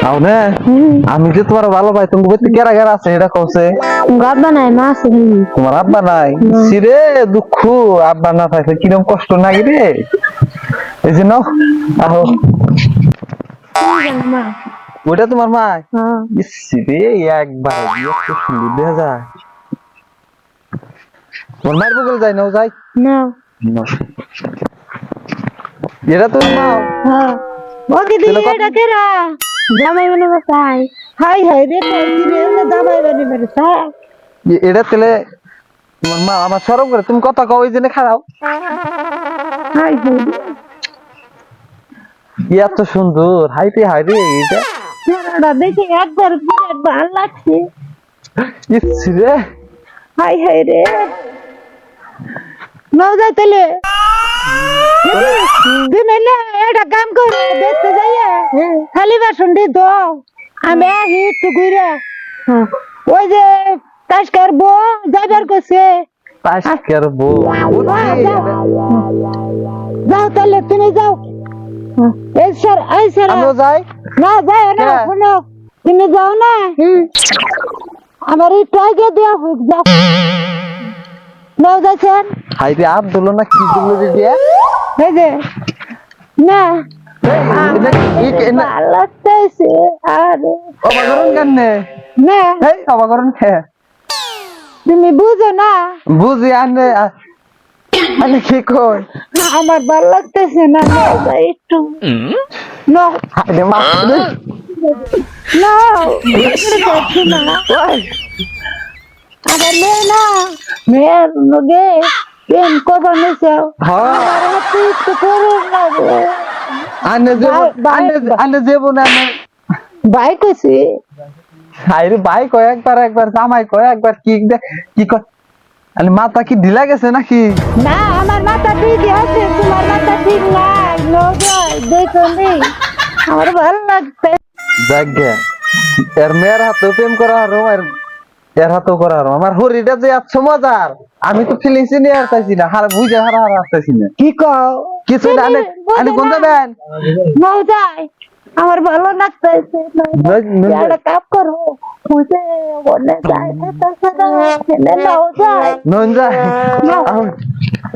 అవునే আমি যে তোমার ভালো পাই তুমি বলতে কেরা কেরা আছে এটা কওছে আব্বা নাই মা আছে তোমার আব্বা নাই সিরে দুঃখ আব্বা না থাকলে কিরকম কষ্ট নাকি রে এই যে নাও আহো মা ওটা তোমার মা হ্যাঁ সিরে একবার একটু সুন্দর দেখা যায় তোমার মায়ের বগলে যাই নাও যাই না এটা তো নাও হ্যাঁ ও দিদি এটা কেরা জামাই বনে বসাই হাই হাই রে কইছি রে জামাই বনে বসাই এটা তেলে তোমার মা আমার সরব করে তুমি কথা কও ওই জন্য খারাও হাই হাই এত সুন্দর হাইতে হাইরে এটা চেহারাটা দেখে একবার বিরাট ভালো লাগছে ইচ্ছি রে হাই হাই রে নাও যাই তাহলে দিনে এটা কাম করে দেখতে যাইয়ে খালি বাসন দি তো আমি আসি একটু ঘুরে ওই যে কাশকার বউ যাবার করছে পাশকার বউ যাও তাহলে তুমি যাও এই স্যার আমিও যাই না যাও না শোনো তুমি যাও না আমার একটু আগে দেওয়া হোক যাও নাও যাচ্ছেন হাইরে আপ দিল না কি দিল রে দিয়া এই যে না না ভালো লাগতেছে আরে অবাগরণ কেন না এই অবাগরণ খে তুমি বুঝো না বুঝি আনে আনে কি কই আমার ভালো লাগতেছে না নাও যাই একটু নাও হাইরে মা রে নাও দেখছি না ওই আরে না মেয়ের লগে প্রেম করবার নিছে হ্যাঁ আমার হাতে একটু করো না রে আনে যে আনে যে বোন আনে ভাই কইছি হাইরে ভাই কয় একবার জামাই কয় একবার কি কয় আরে মাথা কি ঢিলা গেছে নাকি না আমার মাথা ঠিকই আছে তোমার মাথা ঠিক নাই নজর দেখো নেই আমার ভালো লাগছে জাগে এর মেয়ের হাতেও প্রেম করা হারো এর হাতেও করা হারো আমার হরিটা যে এত মজার আমি তো ফিলিংস নিয়ে আসতেছি না হার বুঝে হারা আসতেছি না কি কও কিছু না আনে কোন যাবেন নাও যাই আমার ভালো লাগতেছে একটা কাপ করো বুঝে বলে যাই নাও যাই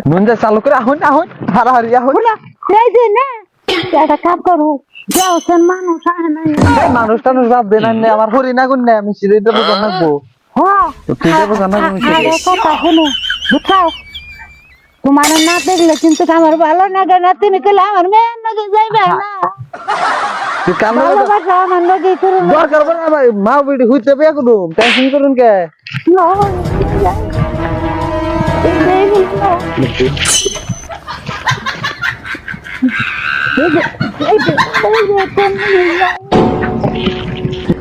নুন যা চালু করে আহুন হারাহারি আহুন এই যে না একটা কাপ করো যাও সেন মানুষ আয় না মানুষ টানুষ ভাববে না আমার হরি না গুন না আমি সিরিটা বুঝা নাকবো হ্যাঁ তো তুইটা বুঝা নাকবো কথা শুনো বুঝাও তোমার না দেখলে কিন্তু আমার ভালো লাগে না তুমি কইলে আমার মেয়ের নগে যাইবে না তুই কাম ভালোবাসা আমার নগে করুন দরকার পড়ে আমার মা বিটি হইতে বিয়া করুম টেনশন করুন কে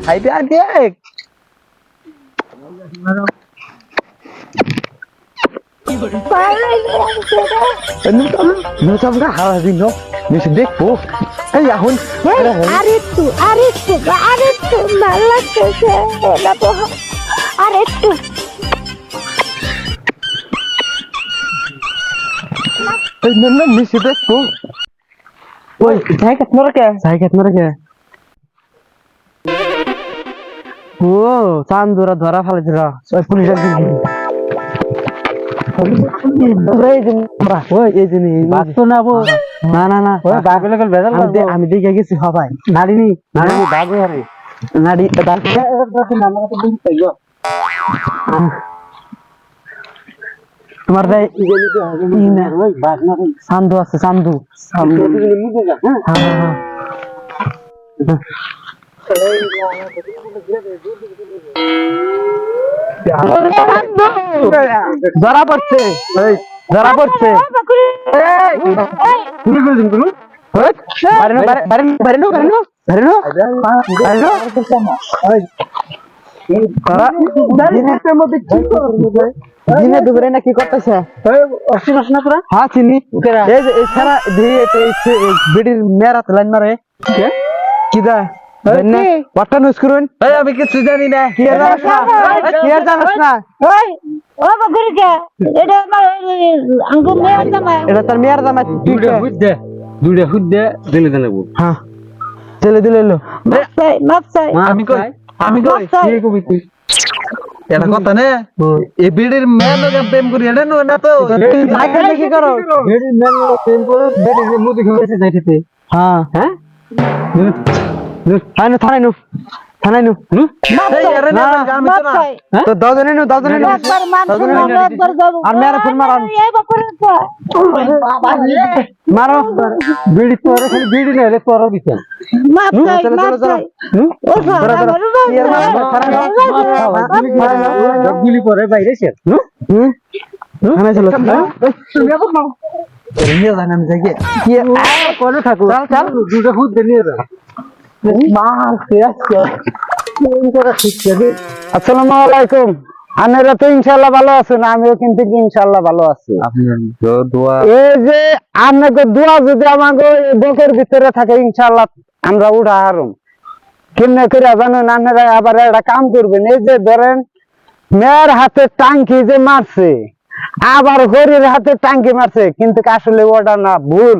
আইতে দেখ নুসামটা হারা দিন নিচে দেখবো এই এখন আরেকটু ভালো লাগতেছে আরেকটু এই না নিচে দেখবো ওই জায়গা তোমার কে ও চান্দুরা ধরা ফেলে দিল ওই পুলিশের আমি দেখে গেছি সবাই নাড়িনি নাড়ি তোমার চান্দু আছে চান্দু ধরা পড়ছে দিনে দুপুরে না কি করতেছে হ্যাঁ চিনি বিড়ির মেয়ের হাতে লাইন মারে কি দা আমি কিছু জানি না কি জানাস না এটা তোর মেয়ের জামাই দুইটা হুদ্দে দিলে জানাবো হ্যাঁ ছেলে দিলে এলো মাপ চাই আমি কই মাপ চাই। কি কবি তুই এটা কথা নে এ বিড়ির মেয়ে লোকে প্রেম করি এটা না তো মাইকে কি করো বিড়ির মেয়ে লোকে প্রেম করে বিড়ির মুদি খেতে যাইতে হ্যাঁ হ্যাঁ আইনো থানায় নু মাপ এই চাই আরে না আমি তো মাপ না চাই তো দাদনে নু একবার মানুষ মারলো একবার যাবো আর মেয়েরা ফোন মারান। এই বাপরে তো মারো বিড়ি তোরে খালি বিড়ি না রে তোর দিতে মাপ চাই মাপ চাই ও সারা গুলি করে বাইরে সে থানায় চলো নিয়ে জানেন জায়গা কি করে থাকো চল চল দুটো খুদ নিয়ে যা মাল আসসালামু আলাইকুম আপনারা তো ইনশাআল্লাহ ভালো আছেন আমিও কিন্তু ইনশাআল্লাহ ভালো আছি আপনার দোয়া এই যে আপনাকে দোয়া যদি আমাকে এই বুকের ভিতরে থাকে ইনশাআল্লাহ আমরা উঠা হারুম কেমনে করে জানেন আপনারা আবার একটা কাম করবেন এই যে ধরেন মেয়ের হাতে টাঙ্কি যে মারছে আবার হরির হাতে টাঙ্কি মারছে কিন্তু আসলে ওটা না ভুল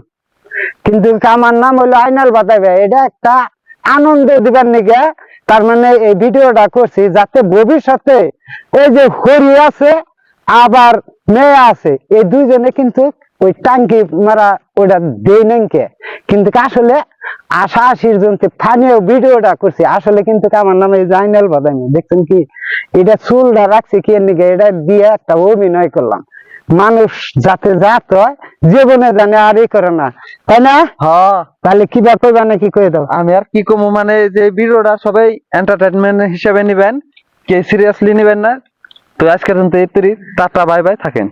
কিন্তু আমার নাম হলো আইনাল বাতাবে এটা একটা আনন্দ দিবার নিগে তার মানে এই ভিডিওটা করছি যাতে ভবিষ্যতে এই যে হরি আছে আবার মেয়ে আছে এই দুইজনে কিন্তু ওই টাঙ্কি মারা ওটা দেই নাকি কিন্তু আসলে আশা আশির জনকে স্থানীয় ভিডিওটা করছি আসলে কিন্তু আমার নামে আইনাল বাদামি দেখছেন কি এটা চুলটা রাখছি কি এর নিগে এটা দিয়ে একটা অভিনয় করলাম মানুষ যাতে জাত হয় জীবনে জানে আর ই করে না তাই না হ্যাঁ তাহলে কিবা কইবা নাকি কই দাও আমি আর কি কমু মানে যে ভিডিওটা সবাই এন্টারটেইনমেন্ট হিসেবে নিবেন কে সিরিয়াসলি নিবেন না তো আজকের মতো এই টাটা বাই বাই থাকেন